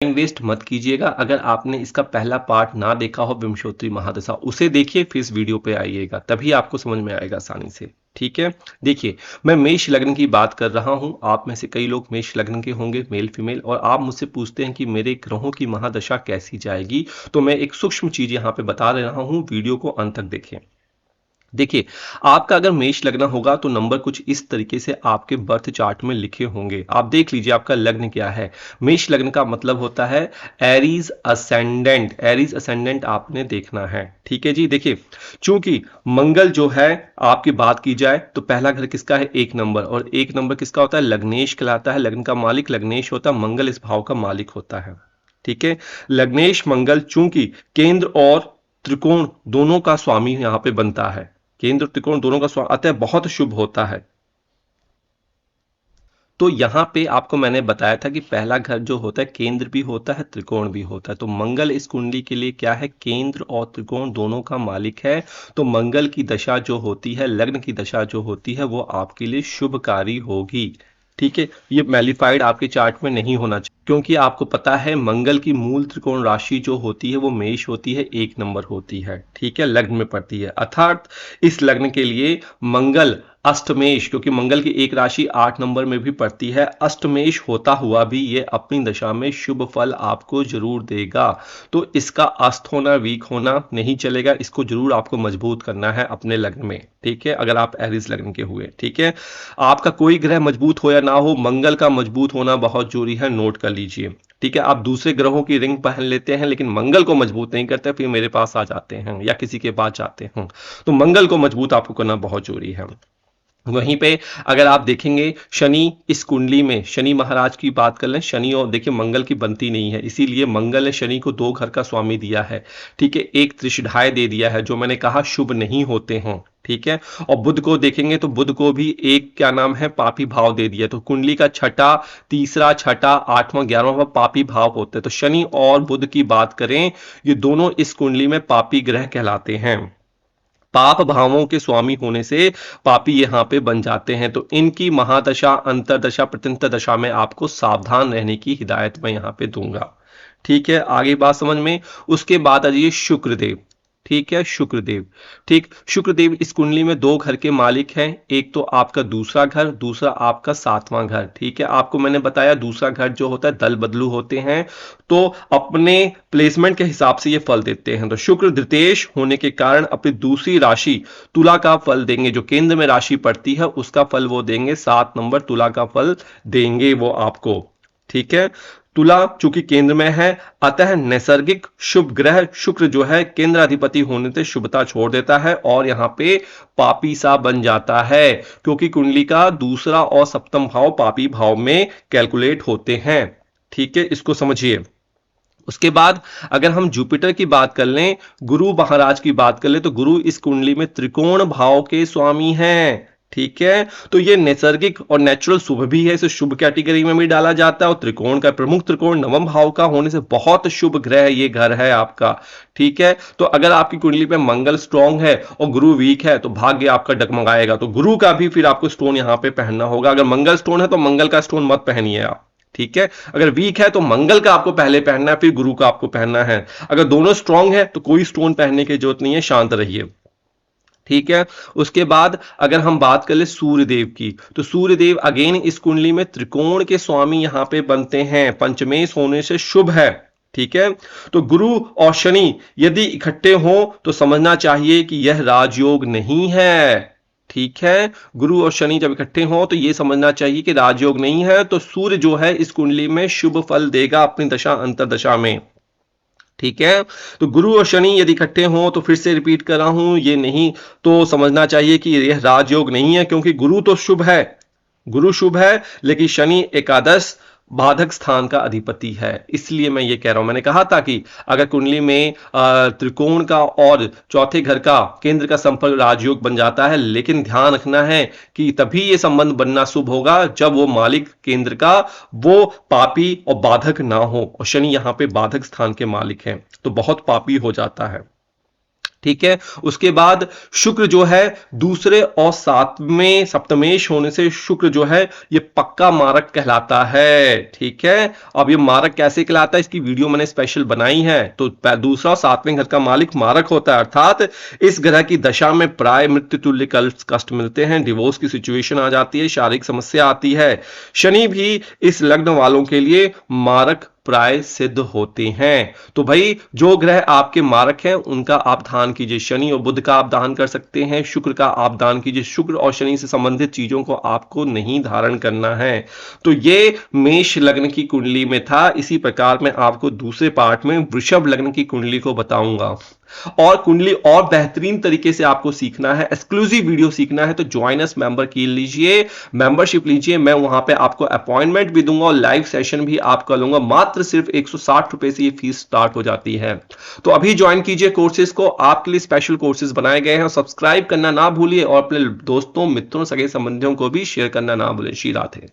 Time waste मत कीजिएगा। अगर आपने इसका पहला पार्ट ना देखा हो विंशोत्तरी महादशा, उसे देखिए फिर इस वीडियो पे आइएगा, तभी आपको समझ में आएगा आसानी से। ठीक है, देखिए मैं मेष लग्न की बात कर रहा हूं। आप में से कई लोग मेष लग्न के होंगे, मेल फीमेल, और आप मुझसे पूछते हैं कि मेरे ग्रहों की महादशा कैसी जाएगी। तो मैं एक सूक्ष्म चीज यहां पे बता रहा हूं, वीडियो को अंत तक देखें। देखिए, आपका अगर मेष लग्न होगा तो नंबर कुछ इस तरीके से आपके बर्थ चार्ट में लिखे होंगे। आप देख लीजिए आपका लग्न क्या है। मेष लग्न का मतलब होता है एरीज असेंडेंट। एरीज असेंडेंट आपने देखना है। ठीक है जी, देखिए चूंकि मंगल जो है, आपकी बात की जाए तो पहला घर किसका है, 1 नंबर, और 1 नंबर किसका होता है, लग्नेश कहलाता है। लग्न का मालिक लग्नेश होता है, मंगल इस भाव का मालिक होता है। ठीक है, लग्नेश मंगल चूंकि केंद्र और त्रिकोण दोनों का स्वामी यहां पे बनता है। केंद्र त्रिकोण दोनों का स्वामी, अतः बहुत शुभ होता है। तो यहां पे आपको मैंने बताया था कि पहला घर जो होता है केंद्र भी होता है, त्रिकोण भी होता है। तो मंगल इस कुंडली के लिए क्या है, केंद्र और त्रिकोण दोनों का मालिक है। तो मंगल की दशा जो होती है, लग्न की दशा जो होती है, वो आपके लिए शुभकारी होगी। ठीक है, ये मैलिफाइड आपके चार्ट में नहीं होना चाहिए, क्योंकि आपको पता है मंगल की मूल त्रिकोण राशि जो होती है वो मेष होती है, 1 नंबर होती है। ठीक है, लग्न में पड़ती है, अर्थात इस लग्न के लिए मंगल अष्टमेश, क्योंकि मंगल की एक राशि 8 नंबर में भी पड़ती है, अष्टमेश होता हुआ भी ये अपनी दशा में शुभ फल आपको जरूर देगा। तो इसका अस्त होना, वीक होना नहीं चलेगा, इसको जरूर आपको मजबूत करना है अपने लग्न में। ठीक है, अगर आप एरीज लग्न के हुए, ठीक है, आपका कोई ग्रह मजबूत हो या ना हो, मंगल का मजबूत होना बहुत जरूरी है, नोट कर लीजिए। ठीक है, आप दूसरे ग्रहों की रिंग पहन लेते हैं लेकिन मंगल को मजबूत नहीं करते, फिर मेरे पास आ जाते हैं या किसी के पास जाते हैं। तो मंगल को मजबूत आपको करना बहुत जरूरी है। वहीं पे अगर आप देखेंगे शनि इस कुंडली में, शनि महाराज की बात कर लें, शनि और देखिए मंगल की बनती नहीं है, इसीलिए मंगल ने शनि को 2 घर का स्वामी दिया है। ठीक है, एक त्रिशढ़ाय दे दिया है, जो मैंने कहा शुभ नहीं होते हैं। ठीक है, और बुध को देखेंगे तो बुध को भी एक क्या नाम है, पापी भाव दे दिया। तो कुंडली का छठा, तीसरा, छठा, 8वां, 11वां पापी भाव होते हैं। तो शनि और बुध की बात करें, ये दोनों इस कुंडली में पापी ग्रह कहलाते हैं। पाप भावों के स्वामी होने से पापी यहां पे बन जाते हैं। तो इनकी महादशा, अंतरदशा, प्रत्यंतर दशा में आपको सावधान रहने की हिदायत मैं यहां पे दूंगा। ठीक है, आगे बात समझ में। उसके बाद आ जाइए शुक्रदेव। ठीक है, शुक्रदेव, ठीक, शुक्रदेव इस कुंडली में 2 घर के मालिक हैं। एक तो आपका दूसरा घर, दूसरा आपका 7वां घर। ठीक है, आपको मैंने बताया दूसरा घर जो होता है दल बदलू होते हैं, तो अपने प्लेसमेंट के हिसाब से ये फल देते हैं। तो शुक्र द्वितेश होने के कारण अपनी दूसरी राशि तुला का फल देंगे, जो केंद्र में राशि पड़ती है उसका फल वो देंगे, 7 नंबर तुला का फल देंगे वो आपको। ठीक है, तुला चूंकि केंद्र में है, अतः नैसर्गिक शुभ ग्रह शुक्र जो है केंद्राधिपति होने से शुभता छोड़ देता है और यहां पे पापी सा बन जाता है, क्योंकि कुंडली का दूसरा और सप्तम भाव पापी भाव में कैलकुलेट होते हैं। ठीक है, इसको समझिए। उसके बाद अगर हम जुपिटर की बात कर लें, गुरु महाराज की बात कर लें, तो गुरु इस कुंडली में त्रिकोण भाव के स्वामी हैं। ठीक है, तो ये नैसर्गिक और नेचुरल शुभ भी है, इसे शुभ कैटेगरी में भी डाला जाता है। और त्रिकोण का प्रमुख त्रिकोण 9वें भाव का होने से बहुत शुभ ग्रह ये घर है आपका। ठीक है, तो अगर आपकी कुंडली पे मंगल स्ट्रांग है और गुरु वीक है तो भाग्य आपका डगमगाएगा। तो गुरु का भी फिर आपको स्टोन यहां पे पहनना होगा। अगर मंगल स्टोन है तो मंगल का स्टोन मत पहनिए आप। ठीक है, अगर वीक है तो मंगल का आपको पहले पहनना है, फिर गुरु का आपको पहनना है। अगर दोनों स्ट्रांग है तो कोई स्टोन पहनने की जरूरत नहीं है, शांत रहिए। ठीक है, उसके बाद अगर हम बात कर ले सूर्यदेव की, तो सूर्यदेव अगेन इस कुंडली में त्रिकोण के स्वामी यहां पे बनते हैं, पंचमेश होने से शुभ है। ठीक है, तो गुरु और शनि यदि इकट्ठे हो तो समझना चाहिए कि यह राजयोग नहीं है। ठीक है, गुरु और शनि जब इकट्ठे हो तो यह समझना चाहिए कि राजयोग नहीं है। तो सूर्य जो है इस कुंडली में शुभ फल देगा अपनी दशा अंतरदशा में। ठीक है, तो गुरु और शनि यदि इकट्ठे हों तो फिर से रिपीट कर रहा हूं, ये नहीं तो समझना चाहिए कि यह राजयोग नहीं है, क्योंकि गुरु तो शुभ है, गुरु शुभ है, लेकिन शनि एकादश बाधक स्थान का अधिपति है। इसलिए मैं ये कह रहा हूं, मैंने कहा था कि अगर कुंडली में त्रिकोण का और चौथे घर का केंद्र का संपर्क राजयोग बन जाता है, लेकिन ध्यान रखना है कि तभी ये संबंध बनना शुभ होगा जब वो मालिक केंद्र का वो पापी और बाधक ना हो, और शनि यहां पे बाधक स्थान के मालिक हैं तो बहुत पापी हो जाता है। ठीक है। उसके बाद शुक्र जो है दूसरे और सातवें सप्तमेश होने से शुक्र जो है ये पक्का मारक कहलाता है। ठीक है। अब ये मारक कैसे कहलाता है इसकी वीडियो मैंने स्पेशल बनाई है। तो दूसरा और सातवें घर का मालिक मारक होता है, अर्थात इस ग्रह की दशा में प्राय मृत्यु तुल्य कष्ट मिलते हैं, डिवोर्स की सिचुएशन आ जाती है, शारीरिक समस्या आती है। शनि भी इस लग्न वालों के लिए मारक प्राय सिद्ध होते हैं। तो भाई जो ग्रह आपके मारक हैं उनका आप दान कीजिए। शनि और बुध का आप दान कर सकते हैं, शुक्र का आप दान कीजिए। शुक्र और शनि से संबंधित चीजों को आपको नहीं धारण करना है। तो ये मेष लग्न की कुंडली में था। इसी प्रकार मैं आपको दूसरे पार्ट में वृषभ लग्न की कुंडली को बताऊंगा। और कुंडली और बेहतरीन तरीके से आपको सीखना है, एक्सक्लूसिव वीडियो सीखना है, तो ज्वाइन अस मेंबर की लीजिए, मेंबरशिप लीजिए। मैं वहां पे आपको अपॉइंटमेंट भी दूंगा और लाइव सेशन भी आपका लूंगा। मात्र सिर्फ 160 रुपए से ये फीस स्टार्ट हो जाती है। तो अभी ज्वाइन कीजिए कोर्सेज को, आपके लिए स्पेशल कोर्सेज बनाए गए हैं। सब्सक्राइब करना ना भूलिए और अपने दोस्तों, मित्रों, सगे संबंधियों को भी शेयर करना ना भूलें। श्री राधे।